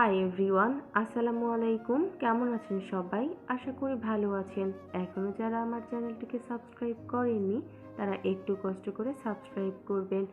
Hi everyone, আসসালামু আলাইকুম। কেমন আছেন সবাই? আশা করি ভালো আছেন। এখনও যারা আমার চ্যানেলটিকে সাবস্ক্রাইব করেননি তারা একটু কষ্ট করে সাবস্ক্রাইব করবেন।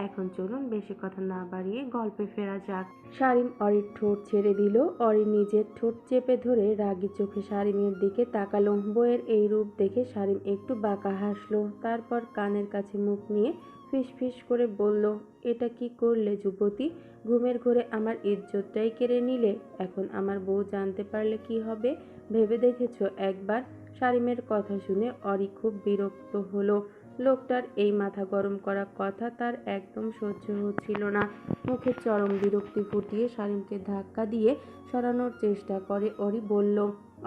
এখন চলুন বেশি কথা না বাড়িয়ে গল্পে ফেরা যাক। শারিম অরির ঠোঁট ছেড়ে দিল। অরি নিজের ঠোঁট চেপে ধরে রাগী চোখে শারিমের দিকে তাকালো। বইয়ের এই রূপ দেখে শারিম একটু বাঁকা হাসলো। তারপর কানের কাছে মুখ নিয়ে ফিসফিস করে বলল, এটা কি করলে যুবতী? ঘুমের ঘোরে আমার ইজ্জতটাই কেড়ে নিলে। এখন আমার বউ জানতে পারলে কি হবে ভেবে দেখেছো একবার? শারিমের কথা শুনে অরি খুব বিরক্ত হলো। লোকটার এই মাথা গরম করা কথা তার একদম সহ্য হচ্ছিল না। মুখে চরম বিরক্তি ফুটিয়ে শারিমকে ধাক্কা দিয়ে সরানোর চেষ্টা করে অরি বলল,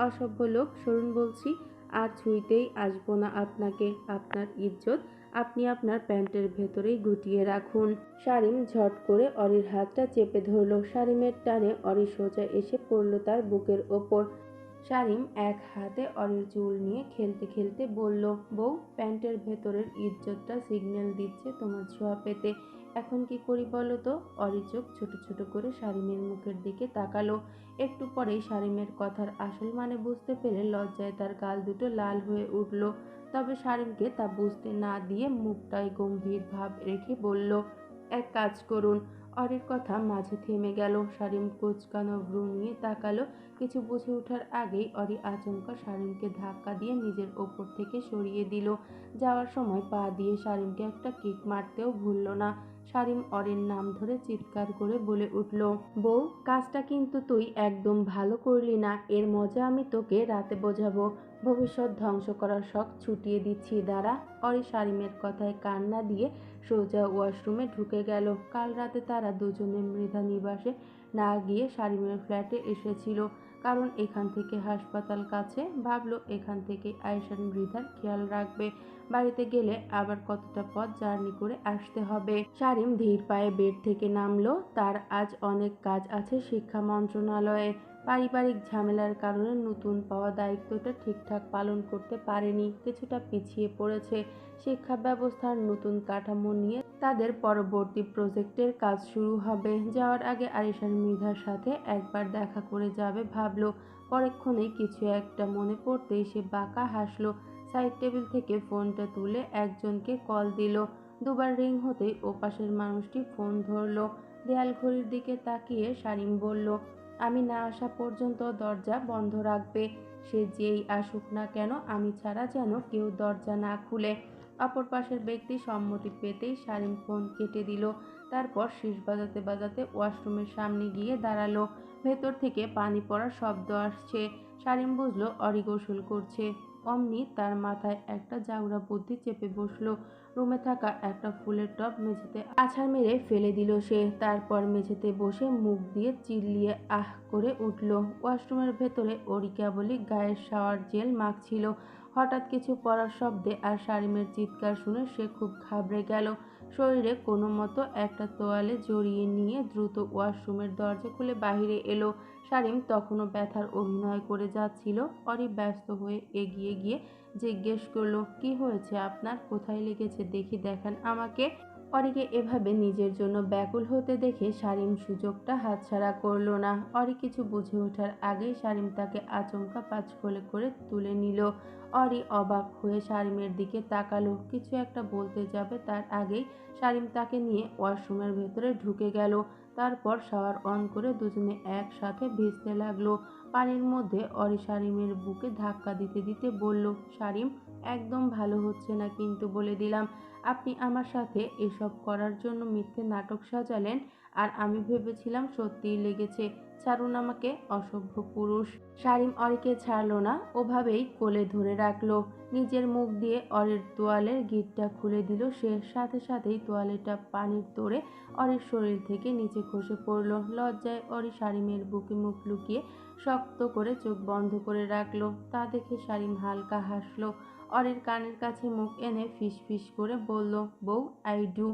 অসভ্য লোক, সরুন বলছি। আর ছুঁইতেই আসবো না আপনাকে। আপনার ইজ্জত আপনি আপনার প্যান্টের ভেতরেই গুটিয়ে রাখুন। শারিম ঝট করে অরির হাতটা চেপে ধরল। শারিমের টানে অরি সোজা এসে পড়ল তার বুকের ওপর। শারিম এক হাতে অরির চুল নিয়ে খেলতে খেলতে বলল, বউ, প্যান্টের ভেতরের ইজ্জতটা সিগন্যাল দিচ্ছে তোমার ছোঁয়া পেতে। এখন কি করি বলো তো? অরি চোখ ছোট ছোট করে শারিমের মুখের দিকে তাকালো। একটু পরেই শারিমের কথার আসল মানে বুঝতে পেরে লজ্জায় তার গাল দুটো লাল হয়ে উঠল। তবে শারিমকে তা বুঝতে না দিয়ে মুখটায় গম্ভীর ভাব রেখে বলল, এক কাজ করুন। অরির কথা মাঝে থেমে গেল। শারিম কুঁচকানো ভ্রু নিয়ে তাকালো। কিছু বুঝে ওঠার আগেই অরি আচমকা শারিমকে ধাক্কা দিয়ে নিজের ওপর থেকে সরিয়ে দিল। যাওয়ার সময় পা দিয়ে শারিমকে একটা কিক মারতেও ভুলল না। শারিম অরির নাম ধরে চিৎকার করে বলে উঠল, বউ, কাজটা কিন্তু তুই একদম ভালো করলি না। এর মজা আমি তোকে রাতে বোঝাবো। ভবিষ্যৎ ধ্বংস করার শখ ছুটিয়ে দিচ্ছি, দাঁড়া। অরি শারিমের কথায় কান না দিয়ে সোজা ওয়াশরুমে ঢুকে গেল। কাল রাতে তারা দুজনে মৃধা নিবাসে না গিয়ে শারিমের ফ্ল্যাটে এসেছিল, কারণ এখান থেকে হাসপাতাল কাছে। ভাবলো এখান থেকে আয়েশার মৃধার খেয়াল রাখবে। বাড়িতে গেলে আবার কতটা পথ জার্নি করে আসতে হবে। শারিম ধীর পায়ে বেড থেকে নামলো। তার আজ অনেক কাজ আছে শিক্ষা মন্ত্রণালয়ে। পারিবারিক ঝামেলার কারণে নতুন পাওয়া দায়িত্বটা ঠিকঠাক পালন করতে পারেনি, কিছুটা পিছিয়ে পড়েছে। শিক্ষা ব্যবস্থার নতুন কাঠামো নিয়ে তাদের পরবর্তী প্রজেক্টের কাজ শুরু হবে। যাওয়ার আগে আরিশার মৃধার সাথে একবার দেখা করে যাবে ভাবলো। পরক্ষণেই কিছু একটা মনে পড়তেই সে বাঁকা হাসলো। সাইড টেবিল থেকে ফোনটা তুলে একজনকে কল দিল। দুবার রিং হতেই ওপাশের মানুষটি ফোন ধরলো। দেয়াল ঘড়ির দিকে তাকিয়ে শারিম বলল, আমি না আসা পর্যন্ত দরজা বন্ধ রাখবে। সে যেই আসুক না কেন আমি ছাড়া যেন কেউ দরজা না খুলে। অপর পাশের ব্যক্তি সম্মতি পেতেই শারিম ফোন কেটে দিল। তারপর শীষ বাজাতে বাজাতে ওয়াশরুমের সামনে গিয়ে দাঁড়ালো। ভেতর থেকে পানি পড়ার শব্দ আসছে। শারিম বুঝলো অরি গোসল করছে। অমনি তার মাথায় একটা জাউরা বুদ্ধি চেপে বসলো। রুমে থাকা একটা ফুলের টব মেঝেতে আছাড় মেরে ফেলে দিল সে। তারপর মেঝেতে বসে মুখ দিয়ে চিল্লিয়ে আহ করে উঠল। ওয়াশরুমের ভেতরে অরি কেবলই গায়ের শাওয়ার জেল মাখছিল। হঠাৎ কিছু পড়ার শব্দে আর শারিমের চিৎকার শুনে সে খুব ঘাবড়ে গেল। শরীরে কোনো মতো একটা তোয়ালে জড়িয়ে নিয়ে দ্রুত ওয়াশরুমের দরজা খুলে বাহিরে এলো। শারিম তখনও ব্যথার অভিনয় করে যাচ্ছিল। অরি ব্যস্ত হয়ে এগিয়ে গিয়ে জিজ্ঞেস করলো, কি হয়েছে আপনার? কোথায় লেগেছে দেখি, দেখান আমাকে। অরিকে এভাবে নিজের জন্য ব্যাকুল হতে দেখে শারিম সুযোগটা হাতছাড়া করল না। অরি কিছু বুঝে ওঠার আগেই শারিম তাকে আচমকা পাঁচ কোলে করে তুলে নিল। অরি অবাক হয়ে শারিমের দিকে তাকালো। কিছু একটা বলতে যাবে তার আগেই শারিম তাকে নিয়ে ওয়াশরুমের ভেতরে ঢুকে গেল। তারপর শাওয়ার অন করে দুজনে একসাথে ভিজতে লাগলো। পানির মধ্যে অরি শারিমের বুকে ধাক্কা দিতে দিতে বলল, শারিম, একদম ভালো হচ্ছে না কিন্তু বলে দিলাম। আপনি আমার সাথে এসব করার জন্য মিথ্যে নাটক সাজালেন, আর আমি ভেবেছিলাম সত্যিই লেগেছে। ছাড়ুন আমাকে, অসভ্য পুরুষ। শারিম অরিকে ছাড়ল না, ওভাবেই কোলে ধরে রাখলো। নিজের মুখ দিয়ে অরির তোয়ালের গিঁটটা খুলে দিল সে। সাথে সাথেই তোয়ালেটা পানির তোড়ে অরির শরীর থেকে নিচে খসে পড়ল। লজ্জায় অরি শারিমের বুকে মুখ লুকিয়ে শক্ত করে চোখ বন্ধ করে রাখলো। তা দেখে শারিম হালকা হাসলো। অরির কানের কাছে মুখ এনে ফিস ফিস করে বলল, বউ, আই ডু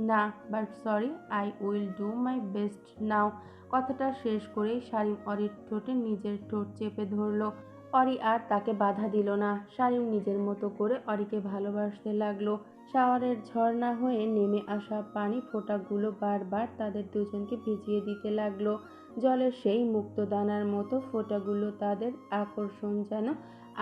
না, but sorry, I will do my best now. কথাটা শেষ করেই শারিম অরির ঠোঁটে নিজের ঠোঁট চেপে ধরল। অরি আর তাকে বাধা দিল না। শারিম নিজের মতো করে অরিকে ভালোবাসতে লাগলো। শাওয়ারের ঝর্ণা হয়ে নেমে আসা পানি ফোঁটাগুলো বারবার তাদের দুজনকে ভিজিয়ে দিতে লাগলো। জলের সেই মুক্তদানার মতো ফোঁটাগুলো তাদের আকর্ষণ যেন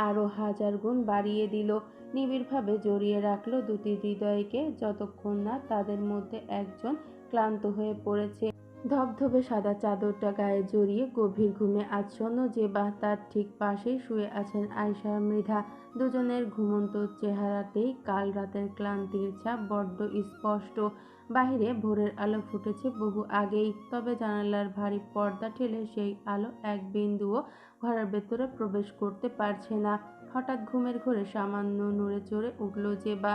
আরও 1000 গুণ বাড়িয়ে দিল। নিবিড়ভাবে জড়িয়ে রাখলো দুটি হৃদয়কে, যতক্ষণ না তাদের মধ্যে একজন ক্লান্ত হয়ে পড়েছে। ধবধবে সাদা চাদরটা গায়ে জড়িয়ে গভীর ঘুমে আচ্ছন্ন জেবা, তার ঠিক পাশেই শুয়ে আছেন আয়শা মৃধা। দুজনের ঘুমন্ত চেহারাতেই কাল রাতের ক্লান্তির ছাপ বড্ড স্পষ্ট। বাহিরে ভোরের আলো ফুটেছে বহু আগেই, তবে জানালার ভারী পর্দা ঠেলে সেই আলো এক বিন্দুও ঘরের ভেতরে প্রবেশ করতে পারছে না। হঠাৎ ঘুমের ঘোরে সামান্য নড়ে চড়ে উঠল জেবা।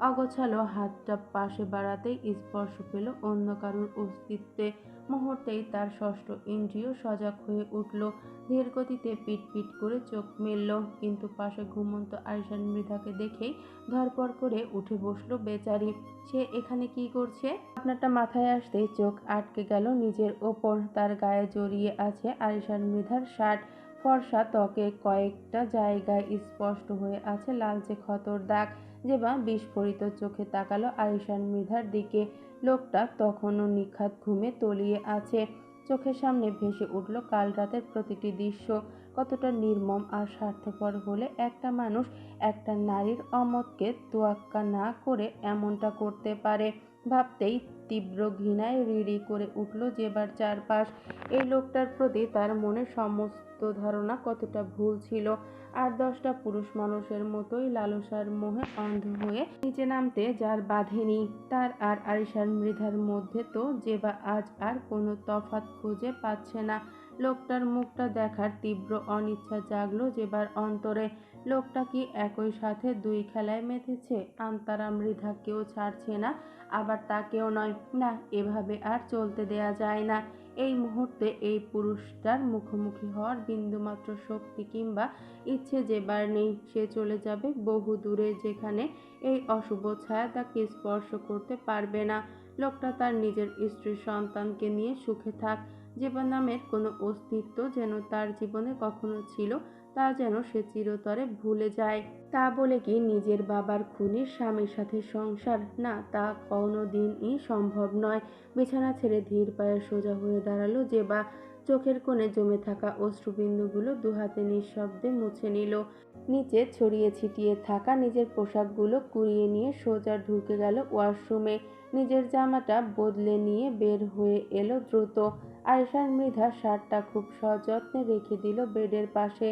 অগোছালো হাতটা পাশে বাড়াতেই স্পর্শ পেল অন্য কারোর অস্তিত্বে। মুহূর্তেই তার ষষ্ঠ ইন্দ্রিয় সজাগ হয়ে উঠল। ধীর গতিতে পিট পিট করে চোখ মেলল, কিন্তু পাশে ঘুমন্ত আয়শা মৃধাকে দেখেই ধরপড় করে উঠে বসলো বেচারি। সে এখানে কি করছে? আপনারটা মাথায় আসতেই চোখ আটকে গেল নিজের ওপর। তার গায়ে জড়িয়ে আছে আয়শা মৃধার শার্ট। ফর্সা ত্বকে কয়েকটা জায়গায় স্পষ্ট হয়ে আছে লালচে ক্ষতর দাগ। জেবা বিস্ফোরিত চোখে তাকালো আয়শা মৃধার দিকে। লোকটা তখনও নিখাত ঘুমে তলিয়ে আছে। চোখের সামনে ভেসে উঠল কাল রাতের প্রতিটি দৃশ্য। কতটা নির্মম আর স্বার্থপর হলে একটা মানুষ একটা নারীর অমতকে তোয়াক্কা না করে এমনটা করতে পারে। ভাবতেই তীব্র ঘৃণায় রিরি করে উঠল জেবার চারপাশ। এই লোকটার প্রতি তার মনের সমস্ত ধারণা কতটা ভুল ছিল। আর 10টা পুরুষ মানুষের মতোই লালসার মোহে অন্ধ হয়ে নিচে নামতে যার বাঁধেনি, তার আর আয়শা মৃধার মধ্যে তো জেবা আজ আর কোনো তফাৎ খুঁজে পাচ্ছে না। লোকটার মুখটা দেখার তীব্র অনিচ্ছা জাগলো জেবার অন্তরে। লোকটা কি একই সাথে দুই খেলায় মেতেছে? আন্তারা মৃধাকেও ছাড়ছে না, আবার তাকেও নয়। না, এভাবে আর চলতে দেয়া যায় না। এই মুহূর্তে এই পুরুষটার মুখোমুখি হওয়ার বিন্দুমাত্র শক্তি কিংবা ইচ্ছে জেবার নেই। সে চলে যাবে বহু দূরে, যেখানে এই অশুভ ছায়া তাকে স্পর্শ করতে পারবে না। লোকটা তার নিজের স্ত্রী সন্তানকে নিয়ে সুখে থাক। জেবা নামের কোনো অস্তিত্ব যেন তার জীবনে কখনো ছিল, তা যেন সে চিরতরে ভুলে যায়। তা বলে কি নিজের বাবার খুনির স্বামীর সাথে সংসার? না, তা কোনো দিনই সম্ভব নয়। বিছানা ছেড়ে ধীর পায়ে সোজা হয়ে দাঁড়ালো জেবা। চোখের কোণে জমে থাকা অশ্রুবিন্দুগুলো দুহাতে নিঃশব্দে মুছে নিল। নিচে ছড়িয়ে ছিটিয়ে থাকা নিজের পোশাকগুলো কুড়িয়ে নিয়ে সোজা ঢুকে গেল ওয়াশরুমে। নিজের জামাটা বদলে নিয়ে বের হয়ে এলো দ্রুত। আয়শা মৃধা শার্টটা খুব সযত্নে রেখে দিল বেডের পাশে।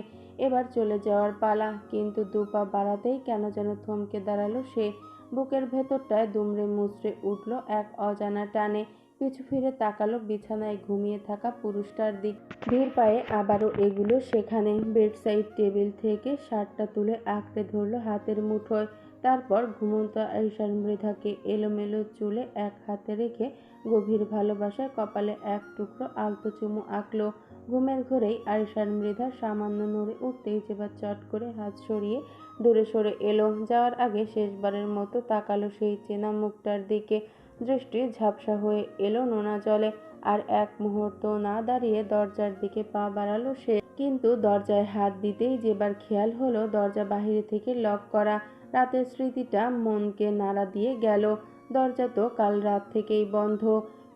এবার চলে যাওয়ার পালা, কিন্তু দুপা বাড়াতেই কেন যেন থমকে দাঁড়ালো সে। বুকের ভেতরটায় দুমড়ে মুচড়ে উঠল এক অজানা টানে। পিছু ফিরে তাকালো বিছানায় ঘুমিয়ে থাকা পুরুষটার দিক। ধীর পায়ে আবারও এগুলো সেখানে। বেডসাইড টেবিল থেকে শার্টটা তুলে আঁকড়ে ধরল হাতের মুঠোয়। তারপর ঘুমন্ত আয়শা মৃধাকে এলোমেলো চুলে এক হাতে রেখে গভীর ভালোবাসার কপালে এক টুকরো আলতো চুমু আঁকলো। ঘুমের ঘোরেই আয়শা মৃধা সামান্য নড়ে উঠতেই জেবা চট করে হাত সরিয়ে দূরে সরে এলো। যাওয়ার আগে শেষবারের মতো তাকালো সেই চেনা মুখটার দিকে। দৃষ্টি ঝাপসা হয়ে এলো নোনা জলে। আর এক মুহূর্ত না দাঁড়িয়ে দরজার দিকে পা বাড়ালো সে। কিন্তু দরজায় হাত দিতেই জেবার খেয়াল হলো দরজা বাহিরে থেকে লক করা। রাতের স্মৃতিটা মনকে নাড়া দিয়ে গেল। দরজা তো কাল রাত থেকেই বন্ধ।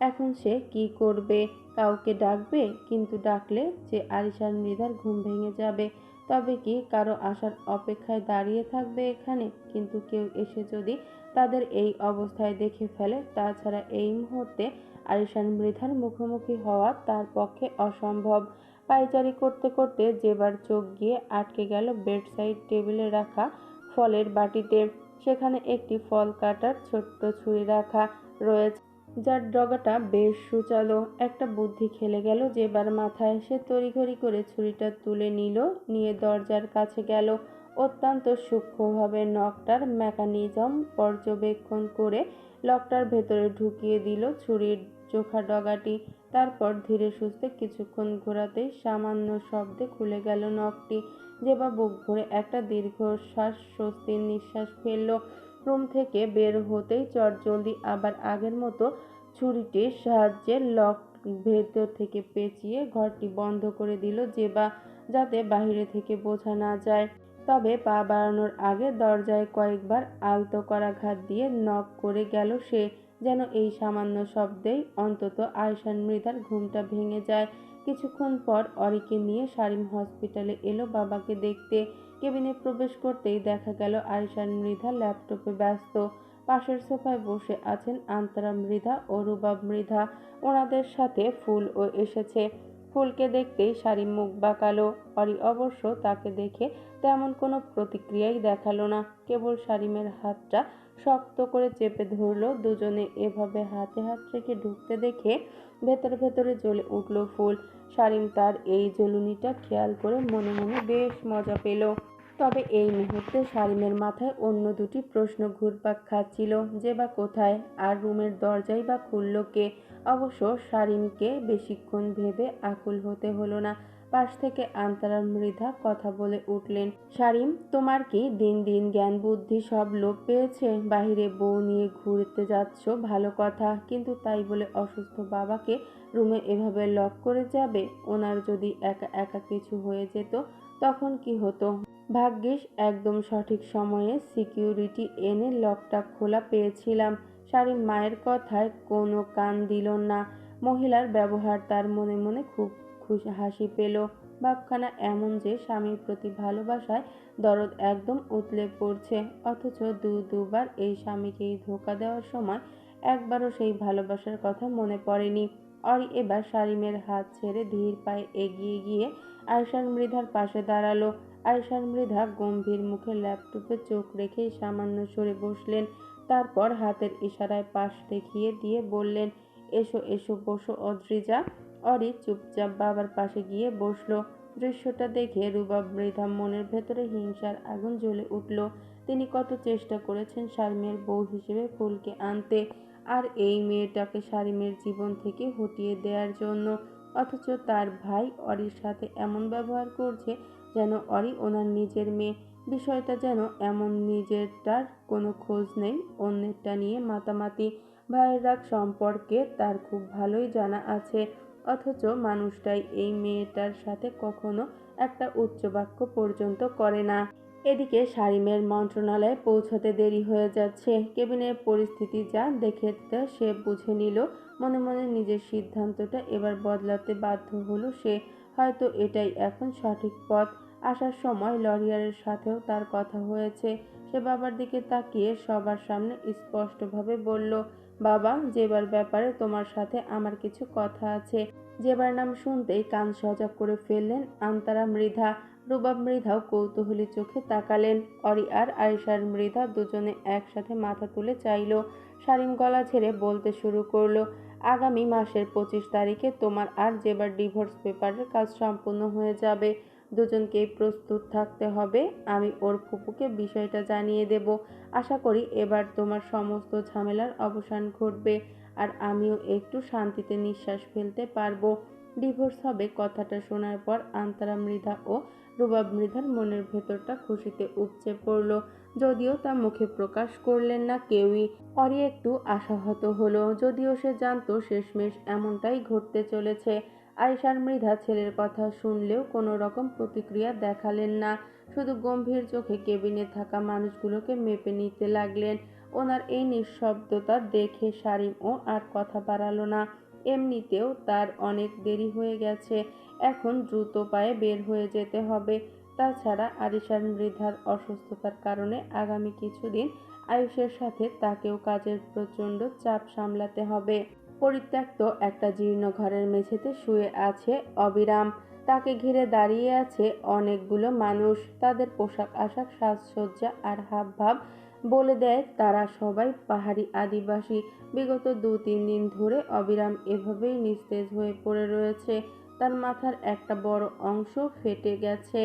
এখন সে কি করবে? কাউকে ডাকবে? কিন্তু ডাকলে যে আয়শা মৃধার ঘুম ভেঙে যাবে। তবে কি কারো আসার অপেক্ষায় দাঁড়িয়ে থাকবে এখানে? কিন্তু কেউ এসে যদি তাদের এই অবস্থায় দেখে ফেলে? তাছাড়া এই মুহূর্তে আয়শা মৃধার মুখোমুখি হওয়া তার পক্ষে অসম্ভব। পায়চারি করতে করতে জেবার চোখ গিয়ে আটকে গেল বেডসাইড টেবিলে রাখা ফলের বাটিতে। সেখানে একটি ফল কাটার ছোট্ট ছুরি রাখা রয়েছে, যার ডগাটা বেশ সূচালো। একটা বুদ্ধি খেলে গেল জেবার মাথায়। সে তড়িঘড়ি করে ছুরিটা তুলে নিল, নিয়ে দরজার কাছে গেল। অত্যন্ত সূক্ষ্মভাবে নকটার মেকানিজম পর্যবেক্ষণ করে লকটার ভেতরে ঢুকিয়ে দিল ছুরির চোখা ডগাটি। তারপর ধীরে সুস্থে কিছুক্ষণ ঘোরাতেই সামান্য শব্দে খুলে গেল নকটি। জেবা বুক ভরে একটা দীর্ঘশ্বাস, স্বস্তির নিঃশ্বাস ফেলল। রুম থেকে বের হতেই চটজলদি আবার আগের মতো ছুরিটির সাহায্যে লক ভেতর থেকে পেঁচিয়ে ঘরটি বন্ধ করে দিল জেবা, যাতে বাহিরে থেকে বোঝা না যায়। তবে পা বাড়ানোর আগে দরজায় কয়েকবার আলতো করাঘাত দিয়ে নক করে গেল সে, যেন এই সামান্য শব্দেই অন্তত আয়শা মৃধার ঘুমটা ভেঙে যায়। কিছুক্ষণ পর অরিকে নিয়ে শারীন হসপিটালে এলো বাবাকে দেখতে। কেবিনে প্রবেশ করতেই দেখা গেল আরিশান মৃধা ল্যাপটপে ব্যস্ত। পাশের সোফায় বসে আছেন আন্তরা মৃধা ও রুবাব মৃধা। ওনাদের সাথে ফুলও এসেছে। ফুলকে দেখতেই শারীন মুখ বাঁকালো। অরি অবশ্য তাকে দেখে তেমন কোনো প্রতিক্রিয়াই দেখালো না, কেবল শারীনের হাতটা শক্ত করে চেপে ধরলো। দুজনে এভাবে হাতে হাত রেখে ঢুকতে দেখে ভেতরে ভেতরে জ্বলে উঠল ফুল। শারীন তার এই জ্বলুনিটা খেয়াল করে মনে মনে বেশ মজা পেল। তবে এই মুহূর্তে শারীনের মাথায় অন্য দুটি প্রশ্ন ঘুরপাক খাচ্ছিল, যে বা কোথায়, আর রুমের দরজাই বা খুলল কে। অবশ্য শারীনকে বেশিক্ষণ ভেবে আকুল হতে হলো না। পাশ থেকে আন্তরা মৃধা কথা বলে উঠলেন, শারীন, তোমার কি দিন দিন জ্ঞান বুদ্ধি সব লোপ পেয়েছে? বাহিরে বউ নিয়ে ঘুরতে যাচ্ছ ভালো কথা, কিন্তু তাই বলে অসুস্থ বাবাকে রুমে এভাবে লক করে যাবে? ওনার যদি একা একা কিছু হয়ে যেত তখন কি হতো? ভাগ্যিস একদম সঠিক সময়ে সিকিউরিটি এনে লকটা খোলা পেয়েছিলাম। শারীন মায়ের কথায় কোনো কান দিল না। মহিলার ব্যবহার তার মনে মনে খুব হাসি পেল। ভাবখানা এমন যে স্বামীর প্রতি ভালোবাসায় দরদ একদম উতলে পড়ছে, অথচ দুবার এই স্বামীকেই ধোঁকা দেওয়ার সময় একবারও সেই ভালোবাসার কথা মনে পড়েনি। অরি এবার শারীনের হাত ছেড়ে ধীর পায়ে এগিয়ে গিয়ে আয়শার মৃধার পাশে দাঁড়ালো। আয়শার মৃধা গম্ভীর মুখে ল্যাপটপে চোখ রেখেই সামান্য সরে বসলেন। তারপর হাতের ইশারায় পাশ দেখিয়ে দিয়ে বললেন, এসো এসো বসো অদ্রিজা। অরি চুপচাপ বাবার পাশে গিয়ে বসলো। দৃশ্যটা দেখে রুবাব মৃধা মনের ভেতরে হিংসার আগুন জ্বলে উঠল। তিনি কত চেষ্টা করেছেন শারীমের বউ হিসেবে ফুলকে আনতে, আর এই মেয়েটাকে শারীমের জীবন থেকে হটিয়ে দেওয়ার জন্য, অথচ তার ভাই অরির সাথে এমন ব্যবহার করছে যেন অরি ওনার নিজের মেয়ে। বিষয়টা যেন এমন নিজেরটার কোনো খোঁজ নেই, অন্যেরটা নিয়ে মাতামাতি। ভাইয়ের রাগ সম্পর্কে তার খুব ভালোই জানা আছে, অথচ মানুষটাই এই মেয়েটার সাথে কখনো একটা উচ্চ বাক্য পর্যন্ত করে না। এদিকে শারীমের মন্ত্রণালয়ে পৌঁছাতে দেরি হয়ে যাচ্ছে। কেবিনের পরিস্থিতি যা দেখে সে বুঝে নিল। মনে মনে নিজের সিদ্ধান্তটা এবার বদলাতে বাধ্য হলো সে। হয়তো এটাই এখন সঠিক পথ। আসার সময় লরিয়ারের সাথেও তার কথা হয়েছে। সে বাবার দিকে তাকিয়ে সবার সামনে স্পষ্টভাবে বলল, বাবা, যেবার ব্যাপারে তোমার সাথে আমার কিছু কথা আছে। যেবার নাম শুনতেই কান সজাগ করে ফেললেন আন্তরা মৃধা। রুবাব মৃধাও কৌতূহলী চোখে তাকালেন। অরি আর আয়েশার মৃধা দুজনে একসাথে মাথা তুলে চাইল। শারীন গলা ছেড়ে বলতে শুরু করলো, আগামী মাসের 25 তারিখে তোমার আর জেবার ডিভোর্স পেপারের কাজ সম্পূর্ণ হয়ে যাবে। দুজনকেই প্রস্তুত থাকতে হবে। আমি ওর ফুপুকে বিষয়টা জানিয়ে দেব। আশা করি এবার তোমার সমস্ত ঝামেলার অবসান ঘটবে, আর আমিও একটু শান্তিতে নিঃশ্বাস ফেলতে পারবো। ডিভোর্স হবে কথাটা শোনার পর আন্তরা মৃধা ও রুবাব মৃধার মনের ভেতরটা খুশিতে উপচে পড়ল, যদিও তা মুখে প্রকাশ করলেন না কেউই। অরি একটু আশাহত হলো, যদিও সে জানতো শেষমেশ এমনটাই ঘটতে চলেছে। আয়েশার মৃধা ছেলের কথা শুনলেও কোনো রকম প্রতিক্রিয়া দেখালেন না, শুধু গম্ভীর চোখে কেবিনে থাকা মানুষগুলোকে মেপে নিতে লাগলেন। ওনার এই নিঃশব্দতা দেখে শারীমও আর কথা বাড়ালো না। এমনিতেও তার অনেক দেরি হয়ে গেছে, এখন দ্রুত পায়ে বের হয়ে যেতে হবে। তাছাড়া আরিশান মৃধার অসুস্থতার কারণে আগামী কিছুদিন আয়ুষের সাথে তাকেও কাজের প্রচণ্ড চাপ সামলাতে হবে। পরিত্যক্ত একটা জীর্ণ ঘরের মেঝেতে শুয়ে আছে অবিরাম। তাকে ঘিরে দাঁড়িয়ে আছে অনেকগুলো মানুষ। তাদের পোশাক আশাক, সাজসজ্জা আর হাবভাব বলে দেয় তারা সবাই পাহাড়ি আদিবাসী। বিগত 2-3 দিন ধরে অবিরাম এভাবেই নিস্তেজ হয়ে পড়ে রয়েছে। তার মাথার একটা বড় অংশ ফেটে গেছে,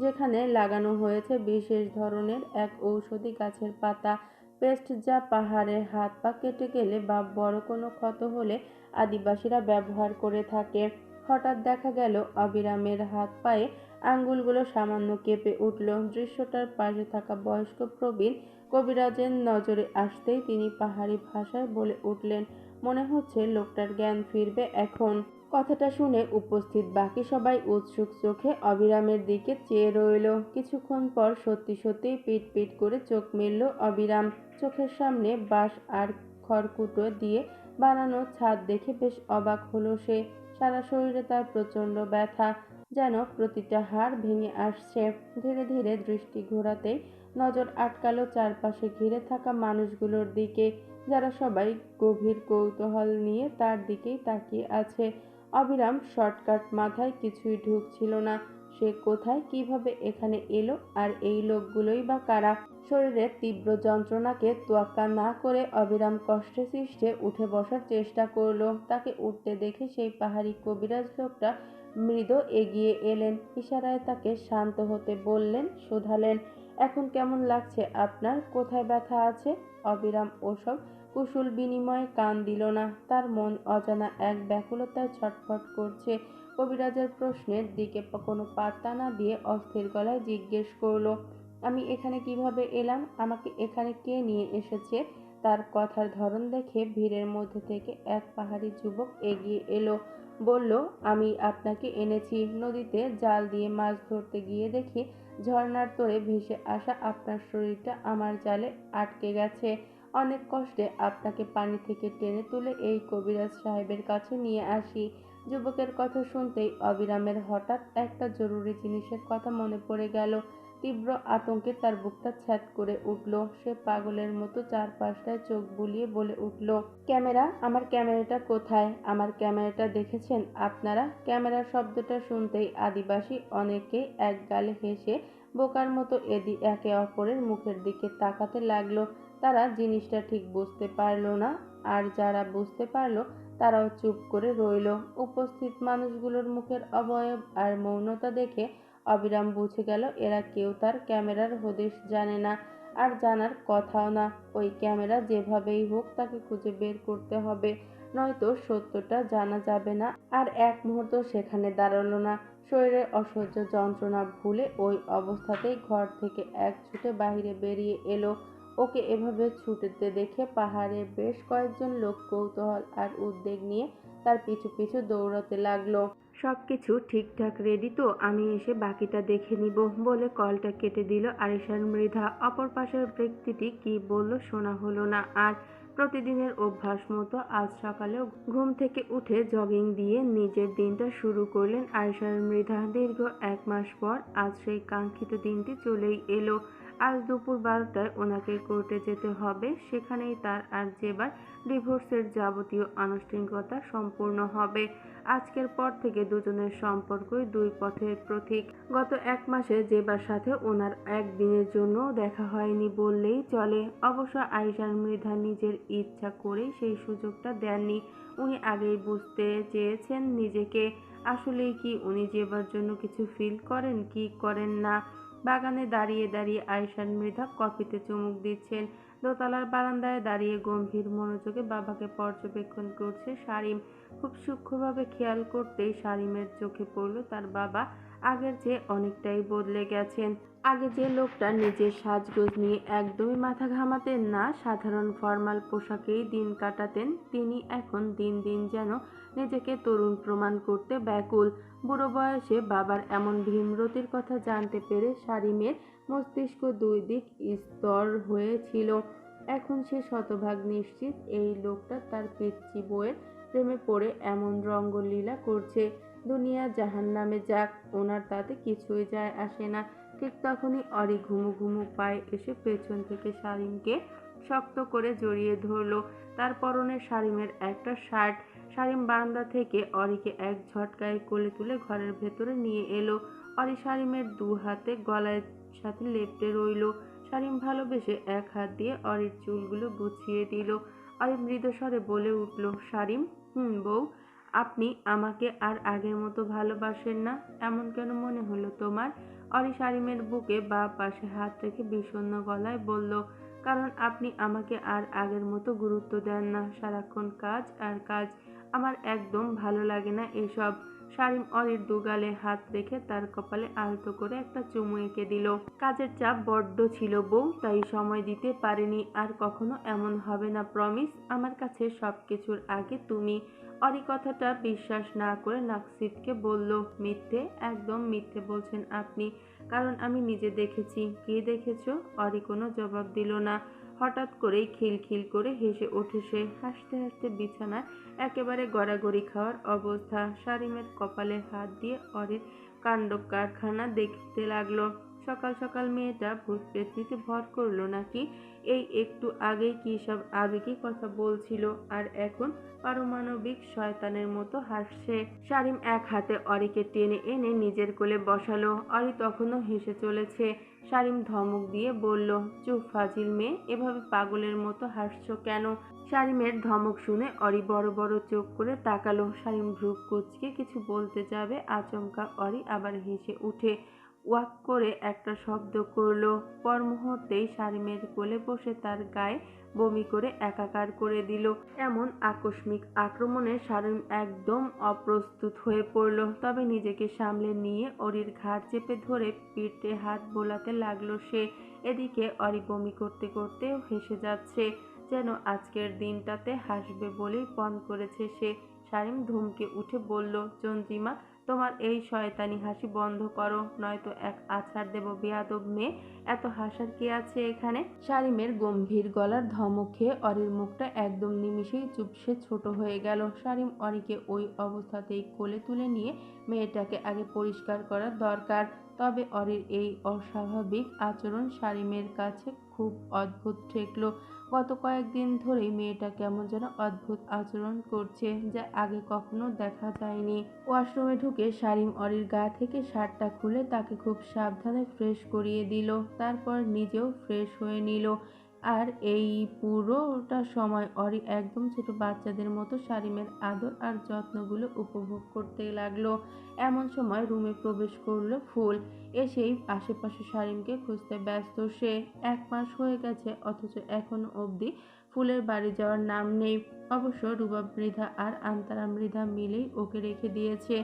যেখানে লাগানো হয়েছে বিশেষ ধরনের এক ঔষধি গাছের পাতা পেস্ট, যা পাহাড়ের হাত পা কেটে গেলে বা বড় কোনো ক্ষত হলে আদিবাসীরা ব্যবহার করে থাকে। হঠাৎ দেখা গেল অবিরামের হাত পায়ে আঙ্গুলগুলো সামান্য কেঁপে উঠল। দৃশ্যটার পাশে থাকা বয়স্ক প্রবীণ কবিরাজের নজরে আসতেই তিনি পাহাড়ি ভাষায় বলে উঠলেন, মনে হচ্ছে লোকটার জ্ঞান ফিরবে এখন। কথাটা শুনে উপস্থিত বাকি সবাই উৎসুক চোখে অবিরামের দিকে চেয়ে রইল। কিছুক্ষণ পর সত্যি সত্যিই পিট পিট করে চোখ মেলল অবিরাম। চোখের সামনে বাঁশ আর খড়কুটো দিয়ে বানানো ছাদ দেখে বেশ অবাক হলো সে। সারা শরীরে তার প্রচণ্ড ব্যথা, যেন প্রতিটা হাড় ভেঙে আসছে। ধীরে ধীরে দৃষ্টি ঘোরাতেই নজর আটকালো চারপাশে ঘিরে থাকা মানুষগুলোর দিকে, যারা সবাই গভীর কৌতূহল নিয়ে তার দিকেই তাকিয়ে আছে। অবিরাম শর্টকাট, মাথায় কিছুই ঢুকছিল না। সে কোথায়, কিভাবে এখানে এলো, আর এই লোকগুলোই বা কারা? শরীরের তীব্র যন্ত্রণাকে তোয়াক্কা না করে অবিরাম কষ্টে সৃষ্টে উঠে বসার চেষ্টা করলো। তাকে উঠতে দেখে সেই পাহাড়ি কবিরাজ লোকটা মৃদু এগিয়ে এলেন, ইশারায় তাকে শান্ত হতে বললেন, শোধালেন, এখন কেমন লাগছে আপনার, কোথায় ব্যথা আছে? অবিরাম ওসব কুশল বিনিময়ে কান দিল না। তার মন অজানা এক ব্যাকুলতায় ছটফট করছে। কবিরাজের প্রশ্নের দিকে কোনো পাত্তা না দিয়ে অস্থির গলায় জিজ্ঞেস করলো, আমি এখানে কিভাবে এলাম? আমাকে এখানে কে নিয়ে এসেছে? তার কথার ধরন দেখে ভিড়ের মধ্যে থেকে এক পাহাড়ি যুবক এগিয়ে এলো, বলল, আমি আপনাকে এনেছি। নদীতে জাল দিয়ে মাছ ধরতে গিয়ে দেখি ঝর্ণার তোড়ে ভেসে আসা আপনার শরীরটা আমার জালে আটকে গেছে। অনেক কষ্টে আপনাকে পানি থেকে টেনে তুলে এই কবিরাজ সাহেবের কাছে নিয়ে আসি। যুবকের কথা শুনতেই অবিরামের হঠাৎ একটা জরুরি জিনিসের কথা মনে পড়ে গেল। তীব্র আতঙ্কে তার বুকটা ছ্যাদ করে উঠল। সে পাগলের মতো চারপাশটায় চোখ বুলিয়ে বলে উঠল, ক্যামেরা, আমার ক্যামেরাটা কোথায়? আমার ক্যামেরাটা দেখেছেন আপনারা? ক্যামেরার শব্দটা শুনতেই আদিবাসী অনেকেই একগালে হেসে বোকার মতো একে অপরের মুখের দিকে তাকাতে লাগলো। তারা জিনিসটা ঠিক বুঝতে পারল না, আর যারা বুঝতে পারল তারাও চুপ করে রইল। উপস্থিত মানুষগুলোর মুখের অবয়ব আর মৌনতা দেখে অবিরাম বুঝে গেল এরা কেউ তার ক্যামেরার হদিশ জানে না, আর জানার কথাও না। ওই ক্যামেরা যেভাবেই হোক তাকে খুঁজে বের করতে হবে, নয়তো সত্যটা জানা যাবে না। আর এক মুহূর্ত সেখানে দাঁড়ালো না। শরীরের অসহ্য যন্ত্রণা ভুলে ওই অবস্থাতেই ঘর থেকে এক ছুটে বাহিরে বেরিয়ে এলো। ওকে এভাবে ছুটতে দেখে পাহাড়ের বেশ কয়েকজন লোক কৌতূহল আর উদ্বেগ নিয়ে তার পিছু পিছু দৌড়াতে লাগলো। সবকিছু ঠিকঠাক রেডি তো? আমি এসে বাকিটা দেখে নিব, বলে কলটা কেটে দিল আরিশান মৃধা। অপর পাশের ব্যক্তিটি কি বলল শোনা হলো না। আর প্রতিদিনের অভ্যাস মতো আজ সকালেও ঘুম থেকে উঠে জগিং দিয়ে নিজের দিনটা শুরু করলেন আরিশান মৃধা। দীর্ঘ 1 মাস পর আজ সেই কাঙ্ক্ষিত দিনটি চলেই এলো। আজ দুপুর 12টায় ওনাকে কোর্টে যেতে হবে। সেখানেই তার আর জেবার ডিভোর্সের যাবতীয় আনুষ্ঠানিকতা সম্পূর্ণ হবে। আজকের পর থেকে দুজনের সম্পর্কই দুই পথের প্রতীক। গত 1 মাসে জেবার সাথে ওনার একদিনের জন্যও দেখা হয়নি বললেই চলে। অবশ্য আরিশান মৃধা নিজের ইচ্ছা করেই সেই সুযোগটা দেননি। উনি আগেই বুঝতে চেয়েছেন নিজেকে। আসলেই কি উনি জেবার জন্য কিছু ফিল করেন, কি করেন না? বাগানে দাঁড়িয়ে দাঁড়িয়ে আরিশান মৃধা কফিতে চুমুক দিচ্ছেন। দোতলার বারান্দায় দাঁড়িয়ে গম্ভীর মনোযোগে বাবাকে পর্যবেক্ষণ করছে শারীম। খুব সূক্ষ্মভাবে খেয়াল করতেই শারীমের চোখে পড়ল তার বাবা আগের চেয়ে অনেকটাই বদলে গেছেন। আগে যে লোকটা নিজের সাজগোজ নিয়ে একদমই মাথা ঘামাতেন না, সাধারণ ফরমাল পোশাকেই দিন কাটাতেন, তিনি এখন দিন দিন যেন নিজেকে তরুণ প্রমাণ করতে ব্যাকুল। বুড়ো বয়সে বাবার এমন ভীমরতির কথা জানতে পেরে শারীমের মস্তিষ্ক দুই দিক স্তর হয়েছিল। এখন সে শতভাগ নিশ্চিত এই লোকটা তার পিচ্চি বউয়ের প্রেমে পড়ে এমন রঙ্গলীলা করছে। দুনিয়া জাহান্নামে যাক, ওনার তাতে কিছুই যায় আসে না। ঠিক তখনই অরি ঘুমু ঘুমু পায়ে এসে পেছন থেকে শারীমকে শক্ত করে জড়িয়ে ধরল। তার পরনে শারীমের একটা শার্ট। শারীম বারান্দা থেকে অরিকে এক ঝটকায় কোলে তুলে ঘরের ভেতরে নিয়ে এলো। অরি শারীমের দু হাতে গলায় সাথে লেপ্টে রইল। শারীম ভালোবেসে এক হাত দিয়ে অরির চুলগুলো গুছিয়ে দিল। অরি মৃদুস্বরে বলে উঠল, শারীম, বউ, আপনি আমাকে আর আগের মতো ভালোবাসেন না, এমন কেন মনে হলো তোমার? অরি শারীমের বুকে বাঁ পাশে হাত রেখে বিষণ্ণ গলায় বলল, কারণ আপনি আমাকে আর আগের মতো গুরুত্ব দেন না। সারাক্ষণ কাজ আর কাজ, আমার একদম ভালো লাগে না এসব। শারীম অরির দুগালে হাত রেখে তার কপালে আলতো করে একটা চুমু এঁকে দিল। কাজের চাপ বড্ড ছিল বউ, তাই সময় দিতে পারিনি। আর কখনো এমন হবে না, প্রমিস। আমার কাছে সবকিছুর আগে তুমি। অরি কথাটা বিশ্বাস না করে নাক সিটকে বলল, মিথ্যে, একদম মিথ্যে বলছেন আপনি, কারণ আমি নিজে দেখেছি। কি দেখেছো? অরি কোনো জবাব দিল না। হঠাৎ করেই খিলখিল করে হেসে ওঠে সে। হাসতে হাসতে বিছানায় একেবারে গড়াগড়ি খাওয়ার অবস্থা। শারিমের কপালে হাত দিয়ে অরির কাণ্ড কারখানা দেখতে লাগলো। সকাল সকাল মেয়েটা ভূত পেতনিতে ভর করলো নাকি? এই একটু আগেই কি সব আবেগী কথা বলছিল, আর এখন পারমাণবিক শয়তানের মতো হাসছে। শারিম এক হাতে অরিকে টেনে এনে নিজের কোলে বসালো। অরি তখনও হেসে চলেছে। শারিম ধমক দিয়ে বলল, চুপ ফাজিল মেয়ে, এভাবে পাগলের মতো হাসছো কেন? শারিমের ধমক শুনে অরি বড় বড় চোখ করে তাকালো। শারিম ভ্রু কুঁচকে কিছু বলতে যাবে, আচমকা অরি আবার হেসে উঠে ওয়াক করে একটা শব্দ করলো। পর মুহূর্তেই শারিমের কোলে বসে তার গায়ে বমি করে একাকার করে দিল। এমন আকস্মিক আক্রমণে শারিম একদম অপ্রস্তুত হয়ে পড়ল। তবে নিজেকে সামলে নিয়ে অরির ঘাড় চেপে ধরে পিঠে হাত বোলাতে লাগলো সে। এদিকে অরি বমি করতে করতেও হেসে যাচ্ছে, যেন আজকের দিনটাতে হাসবে বলেই পণ করেছে সে। শারিম ধমকে উঠে বলল, চন্দ্রিমা, তোমার এই শয়তানি হাসি বন্ধ করো, নয়তো এক আছাড় দেব বেয়াদব মেয়ে। এত হাসার কি আছে এখানে? শারিমের গম্ভীর গলার ধমক খেয়ে অরির মুখটা একদম নিমিষেই চুপসে ছোট হয়ে গেল। শারিম অরিকে ওই অবস্থাতেই কোলে তুলে নিয়ে মেয়েটাকে আগে পরিষ্কার করা দরকার। তবে অরির এই অস্বাভাবিক আচরণ শারিমের কাছে খুব অদ্ভুত ঠেকল। গত কয়েকদিন ধরেই মেয়েটা কেমন যেন অদ্ভুত আচরণ করছে, যা আগে কখনো দেখা যায়নি। ওয়াশরুমে ঢুকে শারিম অরির গা থেকে শার্টটা খুলে তাকে খুব সাবধানে ফ্রেশ করিয়ে দিল। তারপর নিজেও ফ্রেশ হয়ে নিল। আর এই পুরোটা সময় অরি একদম ছোট বাচ্চাদের মতো শারিমের আদর আর যত্নগুলো উপভোগ করতে লাগলো। এমন সময় রুমে প্রবেশ করলো ফুল। এসেই আশেপাশে শারিমকে খুঁজতে ব্যস্ত সে। 1 মাস হয়ে গেছে, অথচ এখনো অবধি ফুলের বাড়ি যাওয়ার নাম নেই। অবশ্য রুবাব মৃধা আর আন্তারা মৃধা মিলেই ওকে রেখে দিয়েছে।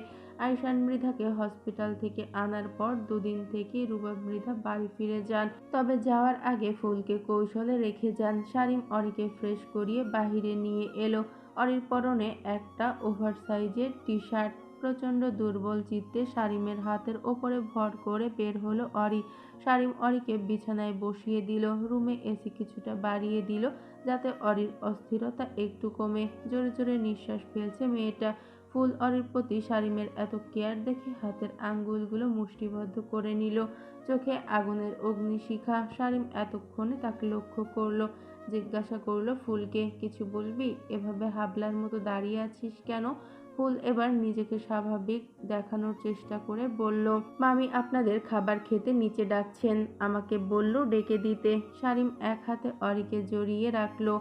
আইশান মৃধাকে হসপিটাল থেকে আনার পর 2 দিন থেকেই রুবাব মৃধা বাড়ি ফিরে যান। তবে যাওয়ার আগে ফুলকে কৌশলে রেখে যান। শারিম অরিকে ফ্রেশ করিয়ে বাহিরে নিয়ে এলো। অরির পরনে একটা ওভারসাইজের টি-শার্ট। প্রচণ্ড দুর্বল চিত্তে শারিমের হাতের ওপরে ভর করে বের হলো অরি। শারিম অরিকে বিছানায় বসিয়ে দিল। রুমে এসি কিছুটা বাড়িয়ে দিল, যাতে অরির অস্থিরতা একটু কমে। জোরে জোরে নিঃশ্বাস ফেলছে মেয়েটা। ফুল অরির প্রতি শারিমের এত কেয়ার দেখে হাতের আঙ্গুলগুলো মুষ্টিবদ্ধ করে নিল। চোখে আগুনের অগ্নিশিখা। শারিম এতক্ষণে তাকে লক্ষ্য করলো। জিজ্ঞাসা করলো ফুলকে, কিছু বলবি? এভাবে হাবলার মতো দাঁড়িয়ে আছিস কেন? ফুল এবার নিজেকে স্বাভাবিক দেখানোর চেষ্টা করে বলল, মামি আপনাদের খাবার খেতে নিচে ডাকছেন, আমাকে বলল ডেকে দিতে। শারিম এক হাতে অরিকে জড়িয়ে রাখলো।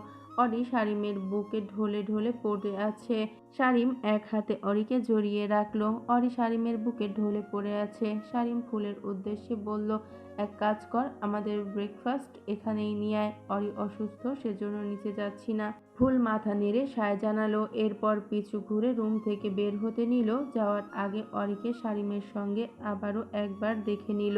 অরি শারিমের বুকে ঢলে ঢলে পড়ে আছে। শারিম এক হাতে অরিকে জড়িয়ে রাখলো। অরি শারিমের বুকে ঢলে পড়ে আছে। শারিম ফুলের উদ্দেশ্যে বলল, এক কাজ কর, আমাদের ব্রেকফাস্ট এখানেই নিয়ে আয়। অরি অসুস্থ, সেজন্য নিচে যাচ্ছি না। ফুল মাথা নেড়ে সায় জানালো। এরপর পিছু ঘুরে রুম থেকে বের হতে নিল। যাওয়ার আগে অরিকে শারিমের সঙ্গে আবারও একবার দেখে নিল।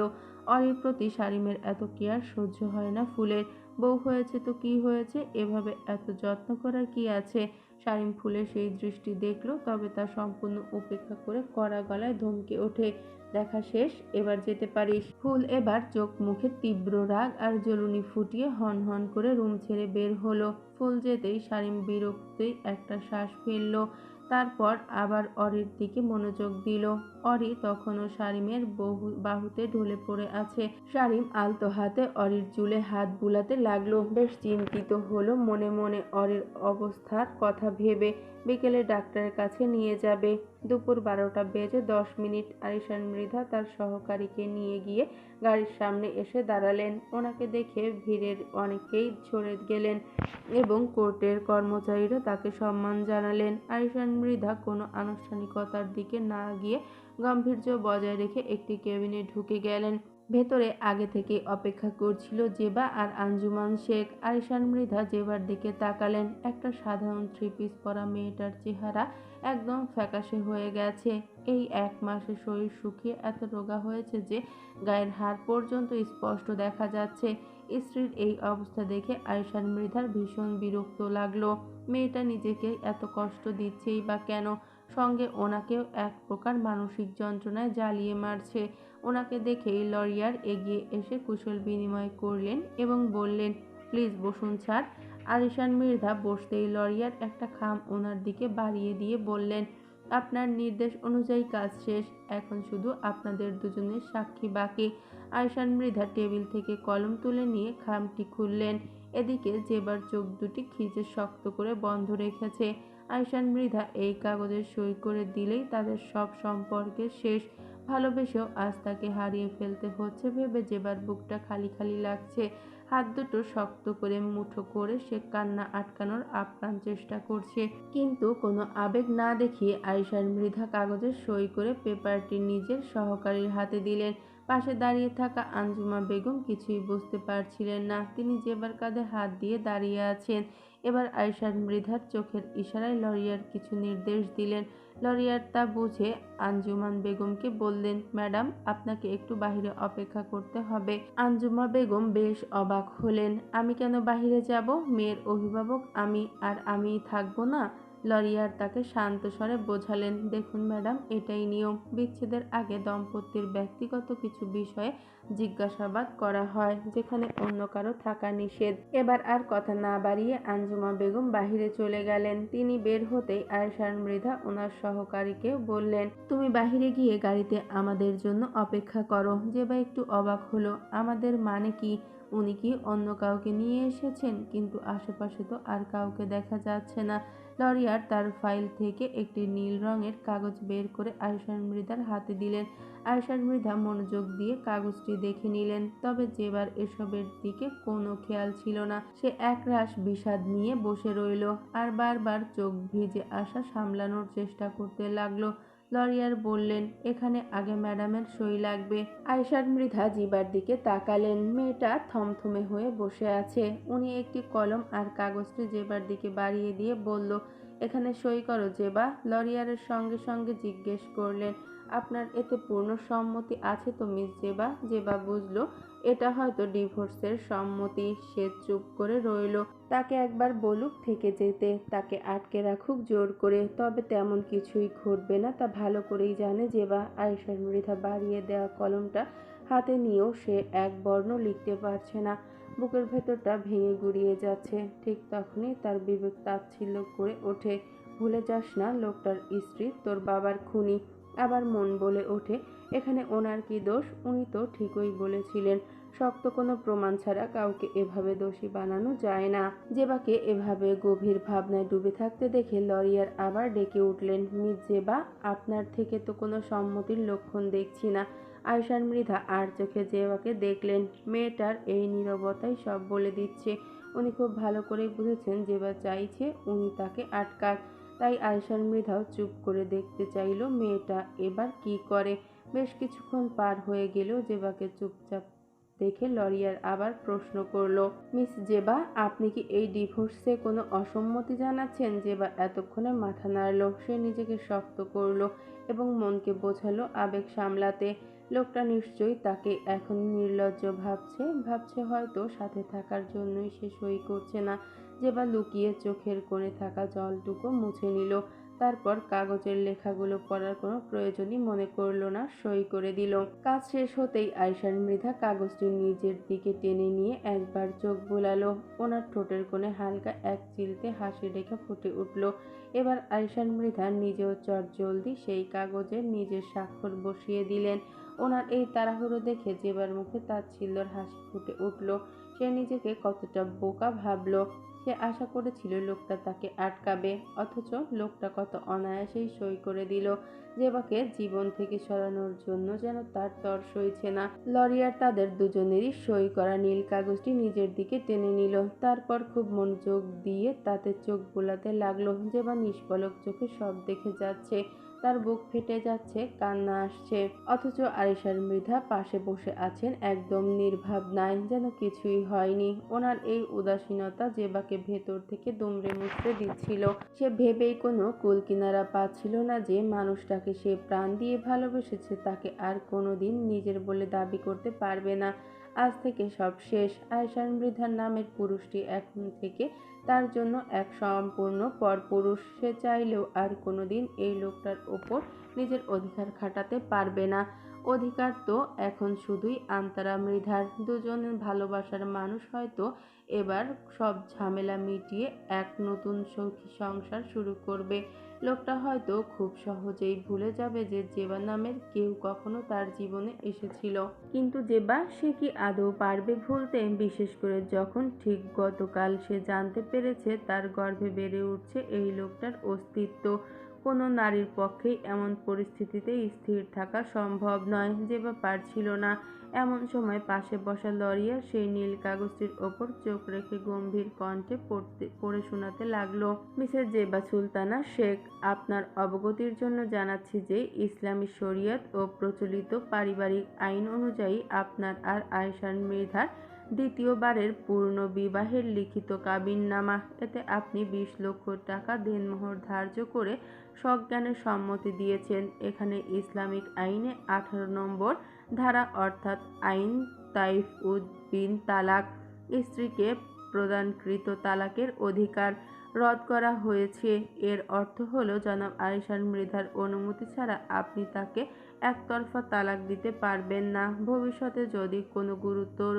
অরির প্রতি শারিমের এত কেয়ার সহ্য হয় না ফুলের। বউ হয়েছে তো কি হয়েছে, এভাবে এত যত্ন করার কি আছে? শারিম ফুলের সেই দৃষ্টি দেখল, তবে তা সম্পূর্ণ উপেক্ষা করে কড়া গলায় ধমকে ওঠে, দেখা শেষ, এবার যেতে পারিস। ফুল এবার চোখ মুখে তীব্র রাগ আর জ্বলুনি ফুটিয়ে হন হন করে রুম ছেড়ে বের হলো। ফুল যেতেই শারিম বিরক্তই একটা শ্বাস ফেলল। তারপর আবার অরির দিকে মনোযোগ দিল। অরি তখনও শারিমের বাহুতে ঢলে পড়ে আছে। শারিম আলতো হাতে অরির চুলে হাত বুলাতে লাগলো। বেশ চিন্তিত হলো মনে মনে অরির অবস্থার কথা ভেবে। বিকেলে ডাক্তারের কাছে নিয়ে যাবে। দুপুর 12টা বেজে 10 মিনিট। আরিশান মৃধা তার সহকারীকে নিয়ে গিয়ে গাড়ির সামনে এসে দাঁড়ালেন। ওনাকে দেখে ভিড়ের অনেকেই সরে গেলেন এবং কোর্টের কর্মচারীরা তাকে সম্মান জানালেন। আরিশান মৃধা কোনো আনুষ্ঠানিকতার দিকে না গিয়ে গাম্ভীর্য বজায় রেখে একটি কেবিনে ঢুকে গেলেন। ভেতরে আগে থেকেই অপেক্ষা করছিল জেবা আর আঞ্জুমান শেখ। আরিশান মৃধা জেবার দিকে তাকালেন। একটা সাধারণ 3 পিস পরা মেয়েটার চেহারা একদম ফ্যাকাশে হয়ে গেছে। এই 1 মাসে শরীর শুকিয়ে এত রোগা হয়েছে যে গায়ের হাড় পর্যন্ত স্পষ্ট দেখা যাচ্ছে। স্ত্রীর এই অবস্থা দেখে আরিশান মৃধার ভীষণ বিরক্ত লাগলো। মেয়েটা নিজেকে এত কষ্ট দিচ্ছেই বা কেন? সঙ্গে ওনাকেও এক প্রকার মানসিক যন্ত্রণায় জ্বালিয়ে মারছে। ওনাকে দেখেই লরিয়ার এগিয়ে এসে কুশল বিনিময় করলেন এবং বললেন, প্লিজ বসুন স্যার। আরিশান মৃধা বসতেই লরিয়ার একটা খাম ওনার দিকে বাড়িয়ে দিয়ে বললেন, আপনার নির্দেশ অনুযায়ী কাজ শেষ, এখন শুধু আপনাদের দুজনের সাক্ষী বাকি। আরিশান মৃধা টেবিল থেকে কলম তুলে নিয়ে খামটি খুললেন। এদিকে জেবার চোখ দুটি খিচে শক্ত করে বন্ধ রেখেছে। আরিশান মৃধা এই কাগজে সই করে দিলেই তাদের সব সম্পর্কের শেষ। ভালোবেসেও আজ তাকে হারিয়ে ফেলতে হচ্ছে ভেবে জেবার বুকটা খালি খালি লাগছে। হাত দুটো শক্ত করে মুঠো করে সে কান্না আটকানোর আপ্রাণ চেষ্টা করছে, কিন্তু কোনো আবেগ না দেখিয়ে আরিশান মৃধা কাগজে সই করে পেপারটি নিজের সহকারীর হাতে দিলেন। পাশে দাঁড়িয়ে থাকা আঞ্জুমা বেগম কিছুই বুঝতে পারছিলেন না, তিনি জেবার কাঁধে হাত দিয়ে দাঁড়িয়ে আছেন। এবার আরিশান মৃধার চোখের ইশারায় লরিয়ার কিছু নির্দেশ দিলেন। লরিয়ার তা বুঝে আঞ্জুমান বেগমকে বললেন, ম্যাডাম, আপনাকে একটু বাহিরে অপেক্ষা করতে হবে। আঞ্জুমা বেগম বেশ অবাক হলেন, আমি কেন বাহিরে যাব? মেয়ের অভিভাবক আমি, আর আমিই থাকবো না? লরিয়ার তাকে শান্ত স্বরে বোঝালেন, দেখুন ম্যাডাম, এটাই নিয়ম, বিচ্ছেদের আগে দম্পতির ব্যক্তিগত কিছু বিষয়ে জিজ্ঞাসাবাদ করা হয়, যেখানে অন্য কারো থাকা নিষেধ। এবার আর কথা না বাড়িয়ে আঞ্জুমা বেগম বাহিরে চলে গেলেন। তিনি বের হতেই আরিশান মৃধা ওনার সহকারীকে বললেন, তুমি বাহিরে গিয়ে গাড়িতে আমাদের জন্য অপেক্ষা করো। জেবা একটু অবাক হলো, আমাদের মানে কি? উনি কি অন্য কাউকে নিয়ে এসেছেন? কিন্তু আশেপাশে তো আর কাউকে দেখা যাচ্ছে না। লরিয়ার তার ফাইল থেকে একটি নীল রঙের কাগজ বের করে আরিশান মৃধার হাতে দিলেন। আরিশান মৃধা মনোযোগ দিয়ে কাগজটি দেখে নিলেন, তবে জেবার এসবের দিকে কোনো খেয়াল ছিল না। সে একরাশ বিষাদ নিয়ে বসে রইল আর বারবার চোখ ভিজে আসা সামলানোর চেষ্টা করতে লাগলো। লরিয়ার বললেন, এখানে আগে ম্যাডামের সই লাগবে। আরিশান মৃধা জিবার দিকে তাকালেন। মেয়েটা থমথমে হয়ে বসে আছে। উনি একটি কলম আর কাগজটি জেবার দিকে বাড়িয়ে দিয়ে বলল, এখানে সই করো জেবা। লরিয়ারের সঙ্গে সঙ্গে জিজ্ঞেস করলেন, আপনার এতে পূর্ণ সম্মতি আছে তো মিস জেবা? জেবা বুঝলো এটা হয়তো ডিভোর্সের সম্মতি। সে চুপ করে রইল। তাকে একবার বলুক থেকে যেতে, তাকে আটকে রাখুক জোর করে, তবে তেমন কিছুই ঘটবে না তা ভালো করেই জানে জেবা। আরিশান মৃধা বাড়িয়ে দেওয়া কলমটা হাতে নিয়েও সে এক বর্ণ লিখতে পারছে না। বুকের ভেতরটা ভেঙে গুড়িয়ে যাচ্ছে। ঠিক তখনই তার বিবেক তাচ্ছিল্য করে ওঠে, ভুলে যাস না লোকটার স্ত্রী তোর বাবার খুনি। আবার মন বলে ওঠে, এখানে ওনার কি দোষ? উনি তো ঠিকই বলেছিলেন, শক্ত কোনো প্রমাণ ছাড়া কাউকে এভাবে দোষী বানানো যায় না। জেবাকে এভাবে গভীর ভাবনায় ডুবে থাকতে দেখে লরিয়ার আবার ডেকে উঠলেন, মিস জেবা, আপনার থেকে তো কোনো সম্মতির লক্ষণ দেখছি না। আরিশান মৃধা আর চোখে জেবাকে দেখলেন। মেয়েটার এই নীরবতাই সব বলে দিচ্ছে। উনি খুব ভালো করেই বুঝেছেন জেবা চাইছে উনি তাকে আটকাক। তাই আরিশান মৃধাও চুপ করে দেখতে চাইল মেয়েটা এবার কি করে। বেশ কিছুক্ষণ পার হয়ে গেলেও জেবাকে চুপচাপ দেখে লরিয়ার আবার প্রশ্ন করল, মিস জেবা, আপনি কি এই ডিভোর্সে কোনো অসম্মতি জানাচ্ছেন? জেবা এতক্ষণে মাথা নাড়ল। সে নিজেকে শক্ত করল এবং মনকে বোঝালো আবেগ সামলাতে। লোকটা নিশ্চয়ই তাকে এখন নির্লজ্জ ভাবছে হয়তো সাথে থাকার জন্যই সে সই করছে না। জেবা লুকিয়ে চোখের কোণে থাকা জলটুকু মুছে নিল। তারপর কাগজের লেখাগুলো পড়ার কোনো প্রয়োজনই মনে করল না, সই করে দিল। কাজ শেষ হতেই আরিশান মৃধা কাগজটি নিজের দিকে টেনে নিয়ে একবার চোখ বোলালো। ওনার ঠোঁটের কোণে হালকা এক চিলতে হাসি রেখা ফুটে উঠল। এবার আরিশান মৃধা নিজেও চটজলদি সেই কাগজে নিজের স্বাক্ষর বসিয়ে দিলেন। ওনার এই তাড়াহুড়ো দেখে জেবার মুখে তাচ্ছিল্যের হাসি ফুটে উঠল। সে নিজেকে কতটা বোকা ভাবল। সে আশা করেছিল লোকটা তাকে আটকাবে, অথচ লোকটা কত অনায়াসেই সই করে দিল। জেবাকে জীবন থেকে সরানোর জন্য যেন তার তর সইছে না। লরিয়ার তাদের দুজনেরই সই করা নীল কাগজটি নিজের দিকে টেনে নিল। তারপর খুব মনোযোগ দিয়ে তাতে চোখ বোলাতে লাগলো। জেবা নিষ্পলক চোখে সব দেখে যাচ্ছে। তার বুক ফেটে যাচ্ছে, কান্না আসছে। অথচ আরিশান মৃধা পাশে বসে আছেন একদম নির্ভাবনায়, যেন কিছুই হয়নি। ওনার এই উদাসীনতা জেবাকে ভেতর থেকে দুমড়ে মুচড়ে দিচ্ছিল। সে ভেবেই কোনো কুলকিনারা পাচ্ছিল না যে মানুষটাকে সে প্রাণ দিয়ে ভালোবেসেছে তাকে আর কোনোদিন নিজের বলে দাবি করতে পারবে না। আজ থেকে সব শেষ। আরিশান মৃধার নামের পুরুষটি এখন থেকে তার জন্য এক সম্পূর্ণ পরপুরুষ। সে চাইলেও আর কোনোদিন এই লোকটার ওপর নিজের অধিকার খাটাতে পারবে না। অধিকার তো এখন শুধুই আন্তারা মৃধার। দুজন ভালোবাসার মানুষ হয়তো এবার সব ঝামেলা মিটিয়ে এক নতুন সুখী সংসার শুরু করবে। লোকটা হয়তো খুব সহজেই ভুলে যাবে যে জেবা নামের কেউ কখনো তার জীবনে এসেছিল। কিন্তু জেবা সে কি আদৌ পারবে ভুলতে, বিশেষ করে যখন ঠিক গতকাল সে জানতে পেরেছে তার গর্ভে বেড়ে উঠছে এই লোকটার অস্তিত্ব। কোনো নারীর পক্ষেই এমন পরিস্থিতিতে স্থির থাকা সম্ভব নয়। জেবা পারছিল না। এমন সময় পাশে বসা লরিয়া সেই নীল কাগজটির ওপর চোখ রেখে গম্ভীর কণ্ঠে পড়ে শোনাতে লাগলো। মিসেস জেবা সুলতানা শেখ, আপনার অবগতির জন্য জানাচ্ছি যে ইসলামী শরিয়ত ও প্রচলিত পারিবারিক আইন অনুযায়ী আপনার আর আয়েশা মৃধার দ্বিতীয়বারের পূর্ণ বিবাহের লিখিত কাবিননামা। এতে আপনি 20 লক্ষ টাকা দেনমোহর ধার্য করে সজ্ঞানে সম্মতি দিয়েছেন। এখানে ইসলামিক আইনে 18 নম্বর ধারা অর্থাৎ আইন তাইফ উদ বিন তালাক, স্ত্রীকে প্রদানকৃত তালাকের অধিকার রদ করা হয়েছে। এর অর্থ হলো জনাব আয়েশা মৃধার অনুমতি ছাড়া আপনি তাকে একতরফা তালাক দিতে পারবেন না। ভবিষ্যতে যদি কোনো গুরুতর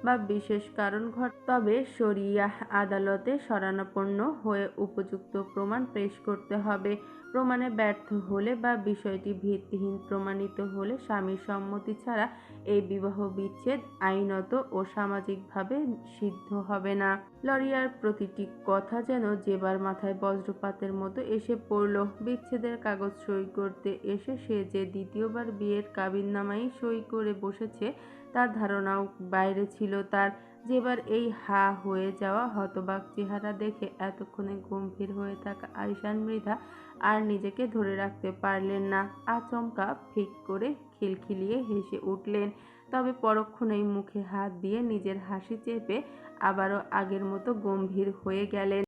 বা বিশেষ কারণ ঘটে তবে শরিয়াহ আদালতে শরণাপন্ন হয়ে উপযুক্ত প্রমাণ পেশ করতে হবে। প্রমাণে ব্যর্থ হলে বা বিষয়টি ভিত্তিহীন প্রমাণিত হলে স্বামীর সম্মতি ছাড়া এই বিবাহ বিচ্ছেদ আইনত ও সামাজিকভাবে সিদ্ধ হবে না। লরিয়ার প্রতিটি কথা যেন জেবার মাথায় বজ্রপাতের মতো এসে পড়ল। বিচ্ছেদের কাগজ সই করতে এসে সে যে দ্বিতীয়বার বিয়ের কাবিননামায় সই করে বসেছে তার ধারণাও বাইরে ছিল তার। জেবার এই হা হয়ে যাওয়া হতবাক চেহারা দেখে এতক্ষণে গম্ভীর হয়ে থাকা আয়েশা মৃধা আর নিজেকে ধরে রাখতে পারলেন না। আচমকা ফিক করে খিলখিলিয়ে হেসে উঠলেন। তবে পরক্ষণেই মুখে হাত দিয়ে নিজের হাসি চেপে আবারও আগের মতো গম্ভীর হয়ে গেলেন।